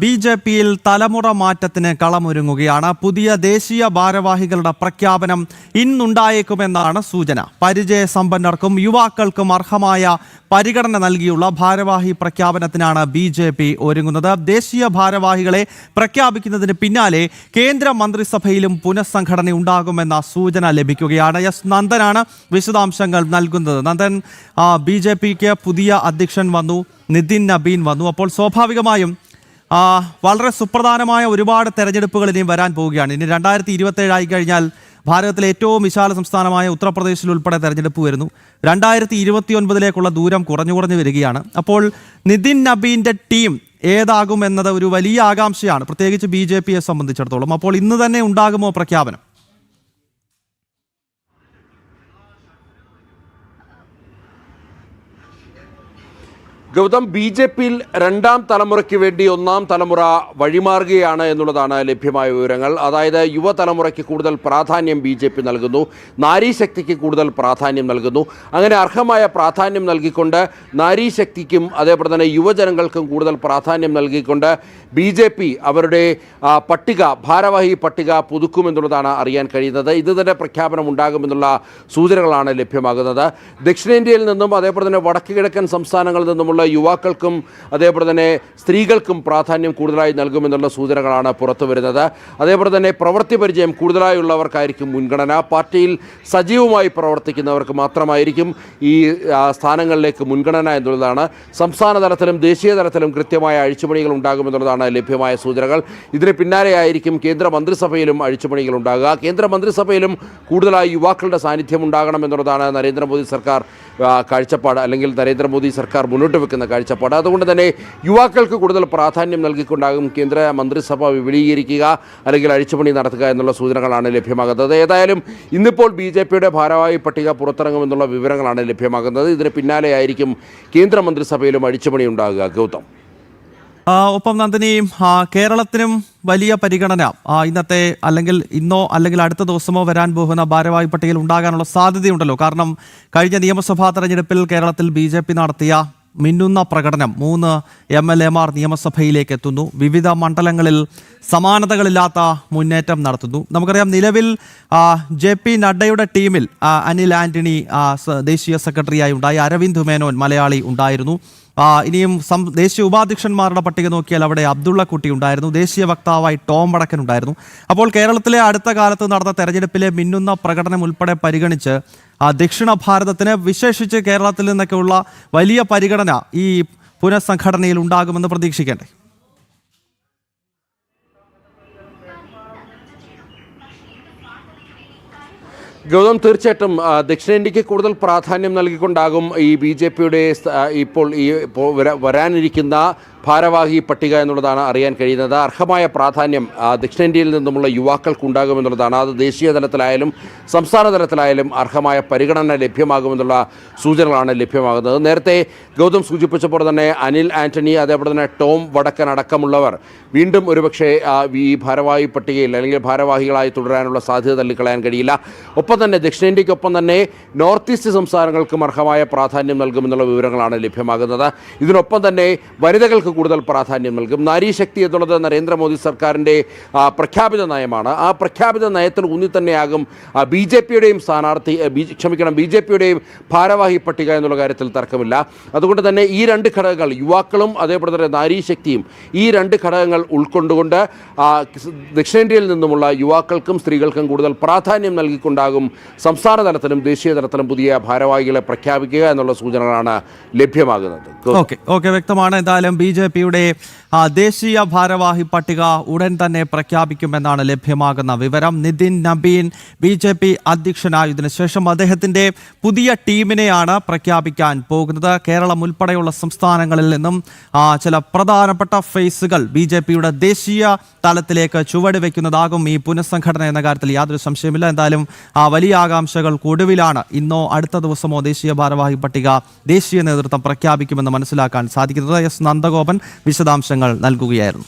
ബി.ജെ.പിയിൽ തലമുറ മാറ്റത്തിന് കളമൊരുങ്ങുകയാണ്. പുതിയ ദേശീയ ഭാരവാഹികളുടെ പ്രഖ്യാപനം ഇന്നുണ്ടായേക്കുമെന്നാണ് സൂചന. പരിചയസമ്പന്നർക്കും യുവാക്കൾക്കും അർഹമായ പരിഗണന നൽകിയുള്ള ഭാരവാഹി പ്രഖ്യാപനത്തിനാണ് ബി.ജെ.പി ഒരുങ്ങുന്നത്. ദേശീയ ഭാരവാഹികളെ പ്രഖ്യാപിക്കുന്നതിന് പിന്നാലെ കേന്ദ്ര മന്ത്രിസഭയിലും പുനഃസംഘടന ഉണ്ടാകുമെന്ന സൂചന ലഭിക്കുകയാണ്. എസ് നന്ദനാണ് വിശദാംശങ്ങൾ നൽകുന്നത്. നന്ദൻ, ബി.ജെ.പിക്ക് പുതിയ അധ്യക്ഷൻ വന്നു, നിതിൻ നബീൻ വന്നു. അപ്പോൾ സ്വാഭാവികമായും വളരെ സുപ്രധാനമായ ഒരുപാട് തെരഞ്ഞെടുപ്പുകൾ ഇനിയും വരാൻ പോവുകയാണ്. ഇനി 2027 ആയി കഴിഞ്ഞാൽ ഭാരതത്തിലെ ഏറ്റവും വിശാല സംസ്ഥാനമായ ഉത്തർപ്രദേശിൽ ഉൾപ്പെടെ തെരഞ്ഞെടുപ്പ് വരുന്നു. 2029 ദൂരം കുറഞ്ഞു വരികയാണ്. അപ്പോൾ നിതിൻ നബീൻ്റെ ടീം ഏതാകുമെന്നത് ഒരു വലിയ ആകാംക്ഷയാണ്, പ്രത്യേകിച്ച് ബി.ജെ.പിയെ സംബന്ധിച്ചിടത്തോളം. അപ്പോൾ ഇന്ന് തന്നെ ഉണ്ടാകുമോ പ്രഖ്യാപനം? ഗൗതം, ബി.ജെ.പിയിൽ രണ്ടാം തലമുറയ്ക്ക് വേണ്ടി ഒന്നാം തലമുറ വഴിമാറുകയാണ് എന്നുള്ളതാണ് ലഭ്യമായ വിവരങ്ങൾ. അതായത് യുവതലമുറയ്ക്ക് കൂടുതൽ പ്രാധാന്യം ബി.ജെ.പി നൽകുന്നു, നാരീശക്തിക്ക് കൂടുതൽ പ്രാധാന്യം നൽകുന്നു. അങ്ങനെ അർഹമായ പ്രാധാന്യം നൽകിക്കൊണ്ട് നാരീശക്തിക്കും അതേപോലെ തന്നെ യുവജനങ്ങൾക്കും കൂടുതൽ പ്രാധാന്യം നൽകിക്കൊണ്ട് ബി.ജെ.പി അവരുടെ ഭാരവാഹി പട്ടിക പുതുക്കുമെന്നുള്ളതാണ് അറിയാൻ കഴിയുന്നത്. ഇത് തന്നെ പ്രഖ്യാപനം ഉണ്ടാകുമെന്നുള്ള സൂചനകളാണ് ലഭ്യമാകുന്നത്. ദക്ഷിണേന്ത്യയിൽ നിന്നും അതേപോലെ തന്നെ വടക്ക് കിഴക്കൻ സംസ്ഥാനങ്ങളിൽ നിന്നുമുള്ള യുവാക്കൾക്കും അതേപോലെ തന്നെ സ്ത്രീകൾക്കും പ്രാധാന്യം കൂടുതലായി നൽകുമെന്നുള്ള സൂചനകളാണ് പുറത്തു വരുന്നത്. അതേപോലെ തന്നെ പ്രവൃത്തി പരിചയം കൂടുതലായുള്ളവർക്കായിരിക്കും മുൻഗണന. പാർട്ടിയിൽ സജീവമായി പ്രവർത്തിക്കുന്നവർക്ക് മാത്രമായിരിക്കും ഈ സ്ഥാനങ്ങളിലേക്ക് മുൻഗണന എന്നുള്ളതാണ്. സംസ്ഥാന തലത്തിലും ദേശീയ തലത്തിലും കൃത്യമായ അഴിച്ചുപണികൾ ഉണ്ടാകുമെന്നുള്ളതാണ് ലഭ്യമായ സൂചനകൾ. ഇതിന് പിന്നാലെയായിരിക്കും കേന്ദ്ര മന്ത്രിസഭയിലും അഴിച്ചുപണികൾ ഉണ്ടാകുക. കേന്ദ്ര മന്ത്രിസഭയിലും കൂടുതലായി യുവാക്കളുടെ സാന്നിധ്യം ഉണ്ടാകണം എന്നുള്ളതാണ് നരേന്ദ്രമോദി സർക്കാർ കാഴ്ചപ്പാട്, അല്ലെങ്കിൽ നരേന്ദ്രമോദി സർക്കാർ മുന്നോട്ട് വെക്കുന്ന കാഴ്ചപ്പാട്. അതുകൊണ്ട് തന്നെ യുവാക്കൾക്ക് കൂടുതൽ പ്രാധാന്യം നൽകിക്കൊണ്ടാകും കേന്ദ്ര മന്ത്രിസഭ വിപുലീകരിക്കുക അല്ലെങ്കിൽ അഴിച്ചുപണി നടത്തുക എന്നുള്ള സൂചനകളാണ് ലഭ്യമാകുന്നത്. ഏതായാലും ഇന്നിപ്പോൾ ബി.ജെ.പിയുടെ ഭാരവാഹി പട്ടിക പുറത്തിറങ്ങുമെന്നുള്ള വിവരങ്ങളാണ് ലഭ്യമാകുന്നത്. ഇതിന് പിന്നാലെയായിരിക്കും കേന്ദ്ര മന്ത്രിസഭയിലും അഴിച്ചുപണി ഉണ്ടാകുക. ഗൗതം, ഒപ്പം നന്ദിനി, കേരളത്തിനും വലിയ പരിഗണന ഇന്നത്തെ ഇന്നോ അല്ലെങ്കിൽ അടുത്ത ദിവസമോ വരാൻ പോകുന്ന ഭാരവാഹി പട്ടികയിൽ ഉണ്ടാകാനുള്ള സാധ്യതയുണ്ടല്ലോ. കാരണം കഴിഞ്ഞ നിയമസഭാ തെരഞ്ഞെടുപ്പിൽ കേരളത്തിൽ ബി.ജെ.പി നടത്തിയ മിന്നുന്ന പ്രകടനം, 3 MLA-മാർ നിയമസഭയിലേക്ക് എത്തുന്നു. വിവിധ മണ്ഡലങ്ങളിൽ സമാനതകളില്ലാത്ത മുന്നേറ്റം നടത്തുന്നു. നമുക്കറിയാം, നിലവിൽ JP നഡ്ഡയുടെ ടീമിൽ അനിൽ ആന്റണി ദേശീയ സെക്രട്ടറിയായി ഉണ്ടായി, അരവിന്ദ് മേനോൻ മലയാളി ഉണ്ടായിരുന്നു. ഇനിയും ദേശീയ ഉപാധ്യക്ഷന്മാരുടെ പട്ടിക നോക്കിയാൽ അവിടെ അബ്ദുള്ള കുട്ടി ഉണ്ടായിരുന്നു, ദേശീയ വക്താവായി ടോം വടക്കൻ ഉണ്ടായിരുന്നു. അപ്പോൾ കേരളത്തിലെ അടുത്ത കാലത്ത് നടന്ന തെരഞ്ഞെടുപ്പിലെ മിന്നുന്ന പ്രകടനം ഉൾപ്പെടെ പരിഗണിച്ച് ദക്ഷിണ ഭാരതത്തിന്, വിശേഷിച്ച് കേരളത്തിൽ നിന്നൊക്കെയുള്ള വലിയ പരിഗണന ഈ പുനഃസംഘടനയിൽ ഉണ്ടാകുമെന്ന് പ്രതീക്ഷിക്കേണ്ടേ? ഗൗതം, തീർച്ചയായിട്ടും ദക്ഷിണേന്ത്യക്ക് കൂടുതൽ പ്രാധാന്യം നൽകിക്കൊണ്ടാകും ഈ ബി.ജെ.പിയുടെ ഇപ്പോൾ വരാനിരിക്കുന്ന ഭാരവാഹി പട്ടിക എന്നുള്ളതാണ് അറിയാൻ കഴിയുന്നത്. അർഹമായ പ്രാധാന്യം ദക്ഷിണേന്ത്യയിൽ നിന്നുമുള്ള യുവാക്കൾക്ക് ഉണ്ടാകുമെന്നുള്ളതാണ്. അത് ദേശീയ തലത്തിലായാലും സംസ്ഥാന തലത്തിലായാലും അർഹമായ പരിഗണന ലഭ്യമാകുമെന്നുള്ള സൂചനകളാണ് ലഭ്യമാകുന്നത്. നേരത്തെ ഗൗതം സൂചിപ്പിച്ചപ്പോൾ തന്നെ അനിൽ ആന്റണി അതേപോലെ തന്നെ ടോം വടക്കൻ അടക്കമുള്ളവർ വീണ്ടും ഒരുപക്ഷെ ഈ ഭാരവാഹി പട്ടികയിൽ അല്ലെങ്കിൽ ഭാരവാഹികളായി തുടരാനുള്ള സാധ്യത തള്ളിക്കളയാൻ കഴിയില്ല. ഒപ്പം തന്നെ ദക്ഷിണേന്ത്യക്കൊപ്പം തന്നെ നോർത്ത് ഈസ്റ്റ് സംസ്ഥാനങ്ങൾക്കും അർഹമായ പ്രാധാന്യം നൽകുമെന്നുള്ള വിവരങ്ങളാണ് ലഭ്യമാകുന്നത്. ഇതിനൊപ്പം തന്നെ വനിതകൾക്ക് കൂടുതൽ പ്രാധാന്യം നൽകും. നാരീശക്തി എന്നുള്ളത് നരേന്ദ്രമോദി സർക്കാരിൻ്റെ പ്രഖ്യാപിത നയമാണ്. ആ പ്രഖ്യാപിത നയത്തിൽ ഊന്നി തന്നെയാകും ബി.ജെ.പിയുടെയും ബി.ജെ.പിയുടെയും ഭാരവാഹി പട്ടിക എന്നുള്ള കാര്യത്തിൽ തർക്കമില്ല. അതുകൊണ്ട് തന്നെ ഈ 2 ഘടകങ്ങൾ, യുവാക്കളും അതേപോലെ തന്നെ നാരീശക്തിയും, ഈ 2 ഘടകങ്ങൾ ഉൾക്കൊണ്ടുകൊണ്ട് ദക്ഷിണേന്ത്യയിൽ നിന്നുമുള്ള യുവാക്കൾക്കും സ്ത്രീകൾക്കും കൂടുതൽ പ്രാധാന്യം നൽകിക്കൊണ്ടാകും സംസ്ഥാന തലത്തിലും ദേശീയ തലത്തിലും പുതിയ ഭാരവാഹികളെ പ്രഖ്യാപിക്കുക എന്നുള്ള സൂചനകളാണ് ലഭ്യമാകുന്നത്. ഓക്കെ, വ്യക്തമാണ്. എന്തായാലും ബി.ജെ.പിയുടെ ദേശീയ ഭാരവാഹി പട്ടിക ഉടൻ തന്നെ പ്രഖ്യാപിക്കുമെന്നാണ് ലഭ്യമാകുന്ന വിവരം. നിതിൻ നബീൻ ബി.ജെ.പി അധ്യക്ഷനായതിനു ശേഷം അദ്ദേഹത്തിന്റെ പുതിയ ടീമിനെയാണ് പ്രഖ്യാപിക്കാൻ പോകുന്നത്. കേരളം ഉൾപ്പെടെയുള്ള സംസ്ഥാനങ്ങളിൽ നിന്നും ചില പ്രധാനപ്പെട്ട ഫേസുകൾ ബി.ജെ.പിയുടെ ദേശീയ തലത്തിലേക്ക് ചുവടുവെക്കുന്നതാകും ഈ പുനഃസംഘടന എന്ന കാര്യത്തിൽ യാതൊരു സംശയമില്ല. എന്തായാലും വലിയ ആകാംക്ഷകൾക്കൊടുവിലാണ് ഇന്നോ അടുത്ത ദിവസമോ ദേശീയ ഭാരവാഹി പട്ടിക ദേശീയ നേതൃത്വം പ്രഖ്യാപിക്കുമെന്ന് മനസ്സിലാക്കാൻ സാധിക്കുന്നത്. എസ് നന്ദഗോപൻ വിശദാംശങ്ങൾ നൽകുകയായിരുന്നു.